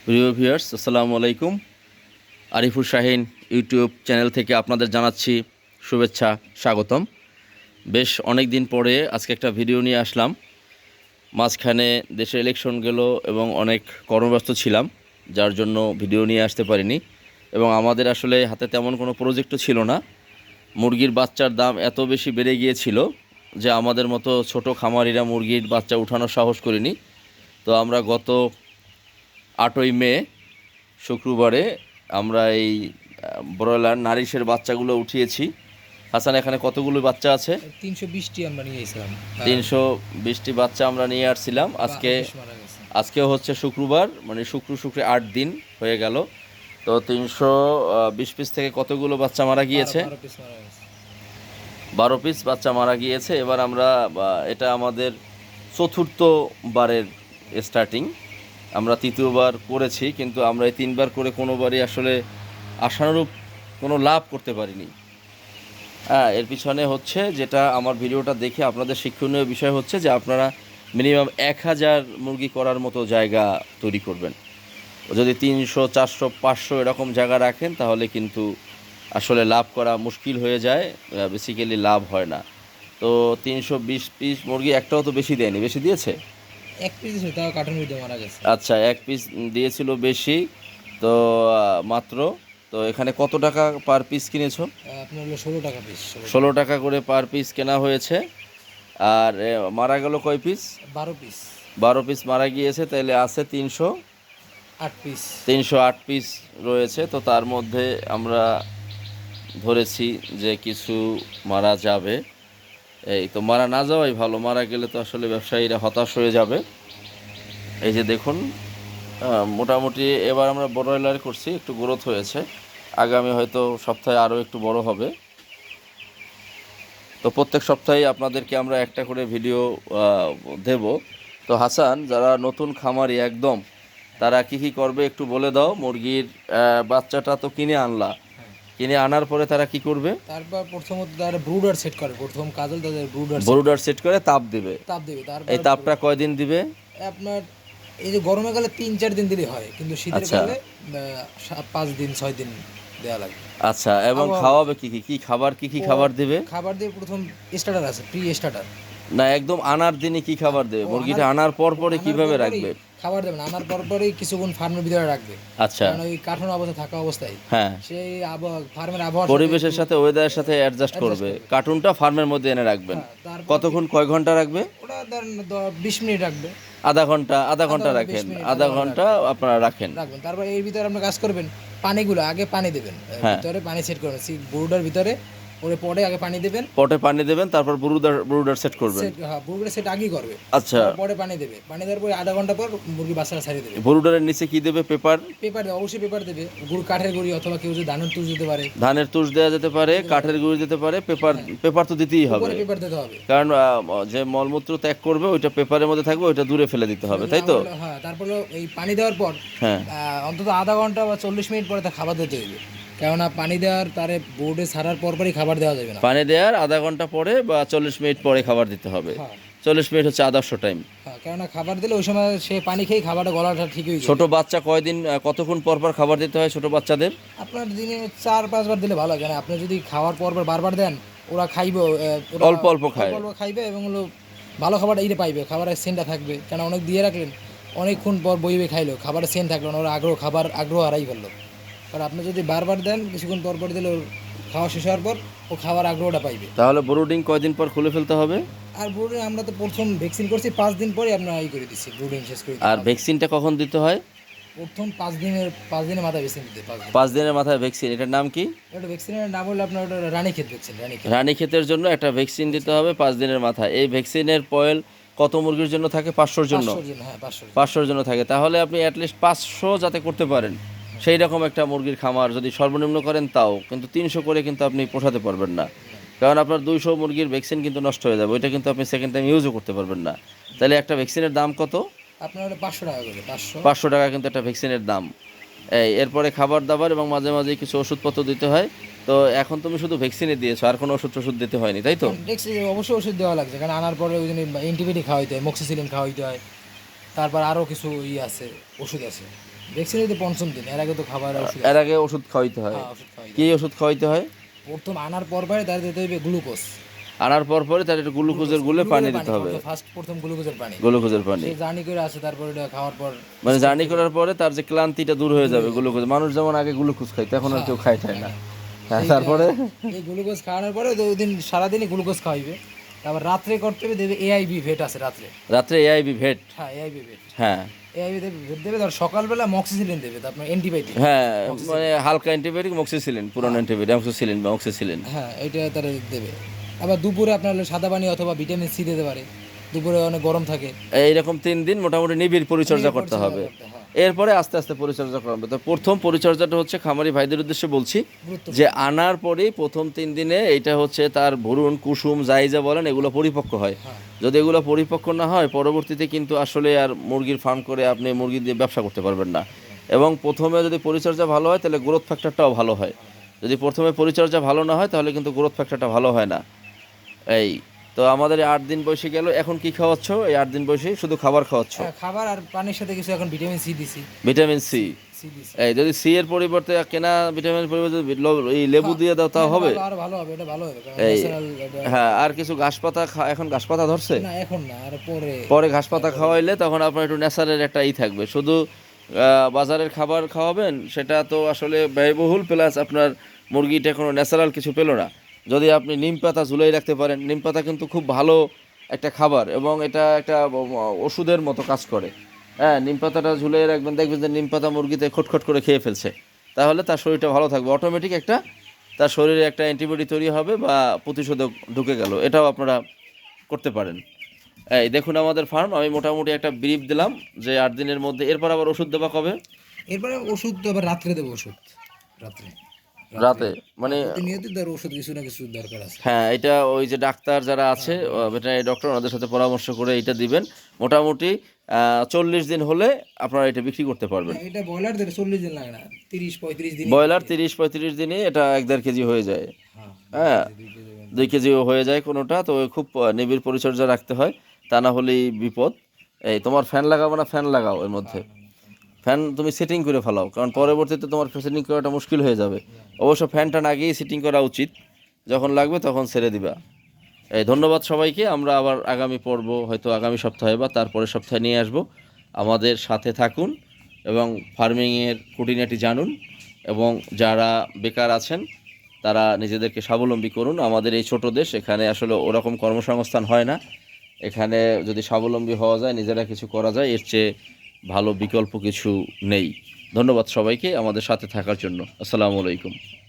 প্রিয় ভিউয়ার্স, আসসালামু আলাইকুম। আরিফুর শাহিন ইউটিউব চ্যানেল থেকে আপনাদের জানাচ্ছি শুভেচ্ছা, স্বাগতম। বেশ অনেক দিন পরে আজকে একটা ভিডিও নিয়ে আসলাম। মাঝখানে দেশে ইলেকশন গেল এবং অনেক কর্মব্যস্ত ছিলাম, যার জন্য ভিডিও নিয়ে আসতে পারিনি। এবং আমাদের আসলে হাতে তেমন কোনো প্রজেক্টও ছিল না। মুরগির বাচ্চার দাম এত বেশি বেড়ে গিয়েছিল যে আমাদের মতো ছোট খামারিরা মুরগির বাচ্চা উঠানোর সাহস করিনি। তো আমরা গত 8ই মে শুক্রবারে আমরা এই ব্রয়লার নারিশের বাচ্চাগুলো উঠিয়েছি। হাসান, এখানে কতগুলো বাচ্চা আছে? 320টি আমরা নিয়ে এসেছিলাম। 320টি বাচ্চা আমরা নিয়ে আসছিলাম। আজকে হচ্ছে শুক্রবার, মানে শুক্রে 8 দিন হয়ে গেল। তো 320 পিস থেকে কতগুলো বাচ্চা মারা গিয়েছে? 12 পিস বাচ্চা মারা গিয়েছে। এবার আমরা এটা আমাদের চতুর্থ বারের স্টার্টিং। আমরা তৃতীয়বার করেছি, কিন্তু আমরা এই 3বার করে কোনোবারই আসলে আশানুরূপ কোনো লাভ করতে পারিনি। এর পিছনে হচ্ছে যেটা আমার ভিডিওটা দেখে আপনাদের শিক্ষণীয় বিষয় হচ্ছে যে আপনারা মিনিমাম 1000 মুরগি করার মতো জায়গা তৈরি করবেন। যদি 300, 400, 500 এরকম জায়গা রাখেন তাহলে কিন্তু আসলে লাভ করা মুশকিল হয়ে যায়, বেসিক্যালি লাভ হয় না। তো 320 পিস মুরগি একটাও তো বেশি দেয়নি, বেশি দিয়েছে? এক পিস ছিল, তাও কার্টুন ভিতরে মারা গেছে। আচ্ছা, 1 পিস দিয়েছিল বেশি, তো মাত্র। তো এখানে কত টাকা পার পিস কিনেছো? আপনার হলো 16 টাকা পিস। 16 টাকা করে পার পিস কেনা হয়েছে। আর মারা গেল কয় পিস? 12 পিস। 12 পিস মারা গিয়েছে, তাইলে আছে 8 পিস। 308 পিস রয়েছে। তো তার মধ্যে আমরা ধরেছি যে কিছু মারা যাবে। এই তো মারা না যাওয়াই ভালো, মারা গেলে তো আসলে ব্যবসায়ীরা হতাশ হয়ে যাবে। এই যে দেখুন, মোটামুটি এবার আমরা ব্রয়লার করছি, একটু গ্রোথ হয়েছে। আগামী হয়তো সপ্তাহে আরও একটু বড় হবে। তো প্রত্যেক সপ্তাহে আপনাদেরকে আমরা একটা করে ভিডিও দেব। তো হাসান, যারা নতুন খামারি একদম, তারা কি করবে একটু বলে দাও। মুরগির বাচ্চাটা তো কিনে আনলা, কিনে আনার পরে তারা কি করবে? তারপর প্রথমত তারা ব্রুডার সেট করে। প্রথম কাজল তাদের ব্রুডার সেট করে তাপ দিবে। তারপর এই তাপটা কয়দিন দিবে? আপনার এই যে গরমে গেলে 3-4 দিন দিলে হয়, কিন্তু শীতের কালে 5 দিন 6 দিন দেওয়া লাগে। আচ্ছা, এবং খাওয়াবে কি খাবার, কি খাবার দিবে? খাবার দিয়ে প্রথম স্টার্টার আছে, প্রি স্টার্টার। না, একদম আনার দিনই কি খাবার দেবে? মুরগিটা আনার পর পরে কিভাবে রাখবে? খাবার দেবেন আনার পরই কিছুক্ষণ ফার্মের ভিতরে রাখবে। আচ্ছা, কারণ ওই কার্টুন অবস্থায় থাকা অবস্থায় হ্যাঁ, সেই ফার্মের আবহাওয়া পরিবেশের সাথে, ওয়েদারের সাথে অ্যাডজাস্ট করবে। কার্টুনটা ফার্মের মধ্যে এনে রাখবেন। কতক্ষণ, কয় ঘন্টা রাখবে? ওটা ধরেন 20 মিনিট রাখবে। আধা ঘন্টা রাখেন। আধা ঘন্টা আপনারা রাখবেন। তারপর এর ভিতরে আপনি কাজ করবেন, পানিগুলো আগে পানি দেবেন। ভিতরে পানি সেট করবেন, বোর্ডার ভিতরে ওরে পরে আগে পানি দেবেন। পটে পানি দেবেন, তারপর ব্রুডার সেট করবেন। হ্যাঁ, ব্রুডার সেট আগেই করবে। আচ্ছা, পরে পানি দেবে। পানি দেওয়ার পরে আধা ঘন্টা পর মুরগি বাচ্চাটা ছাড়িয়ে দেবে। ব্রুডারের নিচে কি দেবে? পেপার দেবে, অবশ্যই পেপার দেবে। কাঠের গুঁড়ি অথবা কেউ যদি ধানের তুষ দিতে পারে, ধানের তুষ দেওয়া যেতে পারে, কাঠের গুঁড়ি দিতে পারে। পেপার তো দিতেই হবে, পেপার দিতে হবে। কারণ যে মলমূত্র ত্যাগ করবে ওইটা পেপারের মধ্যে থাকবে, ওইটা দূরে ফেলে দিতে হবে, তাই তো? হ্যাঁ, তারপর এই পানি দেওয়ার পর অন্তত আধা ঘন্টা বা 40 মিনিট পরে তা খাবার দিতে হবে। কেননা পানি দেওয়ার তারে বোর্ডে ছাড়ার পরই খাবার দেওয়া যাবে না। পানি দেওয়ার আধা ঘন্টা পরে বা 40 মিনিট পরে খাবার দিতে হবে। 40 মিনিট হচ্ছে আদর্শ টাইম। হ্যাঁ, কেননা খাবার দিলে ওই সময় সে পানি খেয়ে খাবারটা গলাটা ঠিক হয়ে যায়। ছোট বাচ্চা কতক্ষণ পর পর খাবার দিতে হয় ছোট বাচ্চাদের? আপনার দিনে 4-5 বার দিলে ভালো। কেন আপনি যদি খাওয়ার পর বারবার দেন, ওরা খাইবে, অল্প অল্প খাইবে এবং হলো ভালো খাবারটা পাইবে, খাবারের সেন্টটা থাকবে। কেন অনেক দিয়ে রাখলেন, অনেকক্ষণ পর বইবে খাইলো, খাবারের সেন্ট থাকলো না, ওরা আগ্রহ হারাই ফেললো। কারণ আপনি যদি বারবার দেন, কিছুক্ষণ পর দিলে ওর খাওয়া শেষ হওয়ার পর ও খাবার আগ্রহটা পাইবে। তাহলে ব্রুডিং কয়দিন পর খুলে ফেলতে হবে? আর ব্রুডিং আমরা তো প্রথম ভ্যাকসিন করছি 5 দিন পরে আমরা করে দিচ্ছি, ব্রুডিং শেষ করে। আর ভ্যাকসিনটা কখন দিতে হয়? প্রথম 5 দিনের মাথায় ভ্যাকসিন দিতে। 5 দিনের মাথায় ভ্যাকসিন। এটার নাম কি? এটা ভ্যাকসিনের নাম হলো আপনার রানীক্ষেত ভ্যাকসিন। রানীক্ষেতের জন্য একটা ভ্যাকসিন দিতে হবে 5 দিনের মাথায়। এই ভ্যাকসিনের পয়েল কত মুরগির জন্য থাকে? 500-র জন্য। হ্যাঁ, 500-র জন্য থাকে। তাহলে আপনি অ্যাটলিস্ট 500 যাতে করতে পারেন, সেই রকম একটা মুরগির খামার যদি সর্বনিম্ন করেন তাও, কিন্তু 300 করে কিন্তু আপনি পোষাতে পারবেন না। কারণ আপনার 200 মুরগির ভ্যাকসিন কিন্তু নষ্ট হয়ে যাবে, ওইটা কিন্তু আপনি সেকেন্ড টাইম ইউজও করতে পারবেন না। তাহলে একটা ভ্যাকসিনের দাম কত? আপনার 500 টাকা করে। 500 টাকা কিন্তু একটা ভ্যাকসিনের দাম। এরপরে খাবার দাবার এবং মাঝে মাঝে কিছু ওষুধপত্র দিতে হয়। তো এখন তুমি শুধু ভ্যাকসিনে দিয়েছো, আর কোনো ওষুধ দিতে হয়নি, তাই তো? অবশ্যই ওষুধ দেওয়া লাগছে, কারণ আনার পরে ওই জন্য অ্যান্টিবায়োটিক খাওয়াইতে হয়, মক্সিসিলিন খাওয়াইতে হয়। তারপর আরও কিছু আছে, ওষুধ আছে। ভ্যাকসিন দিতে ৫ম দিন, এর আগে তো খাবার ওষুধ এর আগে ওষুধ খাওয়াইতে হয়? ওষুধ খাওয়াই। কি ওষুধ খাওয়াইতে হয়? প্রথম আনার পর পরে তার দিতে হবে গ্লুকোজ। আনার পর পরে তার একটু গ্লুকোজের গুলে পানি দিতে হবে। প্রথম গ্লুকোজের পানি। গ্লুকোজের পানি সে জার্নি করে আসে, তারপর এটা খাওয়ার পর মানে জার্নি করার পরে তার যে ক্লান্তিটা দূর হয়ে যাবে গ্লুকোজ। মানুষ যেমন আগে গ্লুকোজ খাইতো, এখন আর কেউ খায় না। হ্যাঁ, তারপরে এই গ্লুকোজ খাওয়ানোর পরে 2 দিন সারাদিনই গ্লুকোজ খাওয়াইবে। তারপর রাত্রে করতে হবে, দেবে এআইবি ভেট আছে রাত্রে এআইবি ভেট। হ্যাঁ, এআইবি ভেট। হ্যাঁ, এআইবি ভেট দেবে। তার সকালবেলা মক্সিসিলিন দেবে, তারপর অ্যান্টিবায়োটিক। হ্যাঁ, মানে হালকা অ্যান্টিবায়োটিক, মক্সিসিলিন, পুরানো অ্যান্টিবায়োটিক, অক্সিসিলিন বা অক্সিসিলিন। হ্যাঁ, এটা তারা দেবে। আবার দুপুরে আপনার সাদা পানি অথবা ভিটামিন সি দিতে পারে, দুপুরে অনেক গরম থাকে। এইরকম 3 দিন মোটামুটি নিবিড় পরিচর্যা করতে হবে। এরপরে আস্তে আস্তে পরিচর্যা করবে। তো প্রথম পরিচর্যাটা হচ্ছে খামারি ভাইদের উদ্দেশ্যে বলছি যে আনার পরেই প্রথম 3 দিনে এটা হচ্ছে তার ভ্রূণ, কুসুম, যাই যা বলেন এগুলো পরিপক্ক হয়। যদি এগুলো পরিপক্ক না হয় পরবর্তীতে কিন্তু আসলে আর মুরগির ফার্ম করে আপনি মুরগি দিয়ে ব্যবসা করতে পারবেন না। এবং প্রথমে যদি পরিচর্যা ভালো হয় তাহলে গ্রোথ ফ্যাক্টরটাও ভালো হয়। যদি প্রথমে পরিচর্যা ভালো না হয় তাহলে কিন্তু গ্রোথ ফ্যাক্টরটা ভালো হয় না। এই তো আমাদের 8 দিন বয়সে গেল, এখন কি খাওয়াচ্ছ? এই 8 দিন বয়সে শুধু খাবার খাওয়াচ্ছ? খাবার আর পানির সাথে কিছু এখন ভিটামিন সি দিছি। Vitamin C. এই যদি সি এর পরিবর্তে কেনা ভিটামিনের পরিবর্তে এই লেবু দিয়ে দাও তাও হবে? আর ভালো হবে, এটা ভালো হবে। এই হ্যাঁ, আর কিছু ঘাস পাতা এখন ঘাস পাতা ধরছে না, এখন না, আর পরে ঘাস পাতা খাওয়াইলে তখন আপনার একটু ন্যাচারের একটা থাকবে। শুধু বাজারের খাবার খাওয়াবেন সেটা তো আসলে ব্যয়বহুল, প্লাস আপনার মুরগিটা কোনো ন্যাচারাল কিছু পেলো না। যদি আপনি নিম পাতা ঝুলাই রাখতে পারেন, নিম পাতা কিন্তু খুব ভালো একটা খাবার এবং এটা একটা ওষুধের মতো কাজ করে। হ্যাঁ, নিম পাতাটা ঝুলিয়ে রাখবেন, দেখবেন যে নিম পাতা মুরগিতে খটখট করে খেয়ে ফেলছে, তাহলে তার শরীরটা ভালো থাকবে। অটোমেটিক একটা তার শরীরে একটা অ্যান্টিবডি তৈরি হবে বা প্রতিষেধক ঢুকে গেল, এটাও আপনারা করতে পারেন। এই দেখুন আমাদের ফার্ম, আমি মোটামুটি একটা ব্রিফ দিলাম যে 8 দিনের মধ্যে। এরপর আবার ওষুধ দেওয়া কবে? এরপরে ওষুধ তো আবার রাত্রে দেবো, ওষুধ রাতে, মানে নিয়মিত তার ওষুধ কিছু না কিছু দরকার আছে। হ্যাঁ, এটা ওই যে ডাক্তার যারা আছে ভেটেরিনারি ডক্টর, ওনাদের সাথে পরামর্শ করে এটা দিবেন। মোটামুটি 40 দিন হলে আপনারা এটা বিক্রি করতে পারবেন। এটা ব্রয়লার 40 দিন লাগে না, 30-35 দিন। ব্রয়লার 30-35 দিনে এটা 1-1.5 কেজি হয়ে যায়। হ্যাঁ, 2 কেজিও হয়ে যায় কোনোটা। তো খুব নিবিড় পরিচর্যা রাখতে হয়, তা না হলেই বিপদ। এই তোমার ফ্যান লাগাবো না? ফ্যান লাগাও, এর মধ্যে ফ্যান তুমি সেটিং করে ফেলাও, কারণ পরবর্তীতে তোমার সেটিং করাটা মুশকিল হয়ে যাবে। অবশ্য ফ্যানটা আগেই সেটিং করা উচিত, যখন লাগবে তখন ছেড়ে দিবা। এই ধন্যবাদ সবাইকে। আমরা আবার আগামী পর্ব হয়তো আগামী সপ্তাহে বা তারপরের সপ্তাহে নিয়ে আসব। আমাদের সাথে থাকুন এবং ফার্মিংয়ের খুঁটিনাটি জানুন, এবং যারা বেকার আছেন তারা নিজেদেরকে স্বাবলম্বী করুন। আমাদের এই ছোট দেশ, এখানে আসলে ওরকম কর্মসংস্থান হয় না। এখানে যদি স্বাবলম্বী হওয়া যায়, নিজেরা কিছু করা যায়, এর চেয়ে ভালো বিকল্প কিছু নেই। ধন্যবাদ সবাইকে আমাদের সাথে থাকার জন্য। আসসালামু আলাইকুম।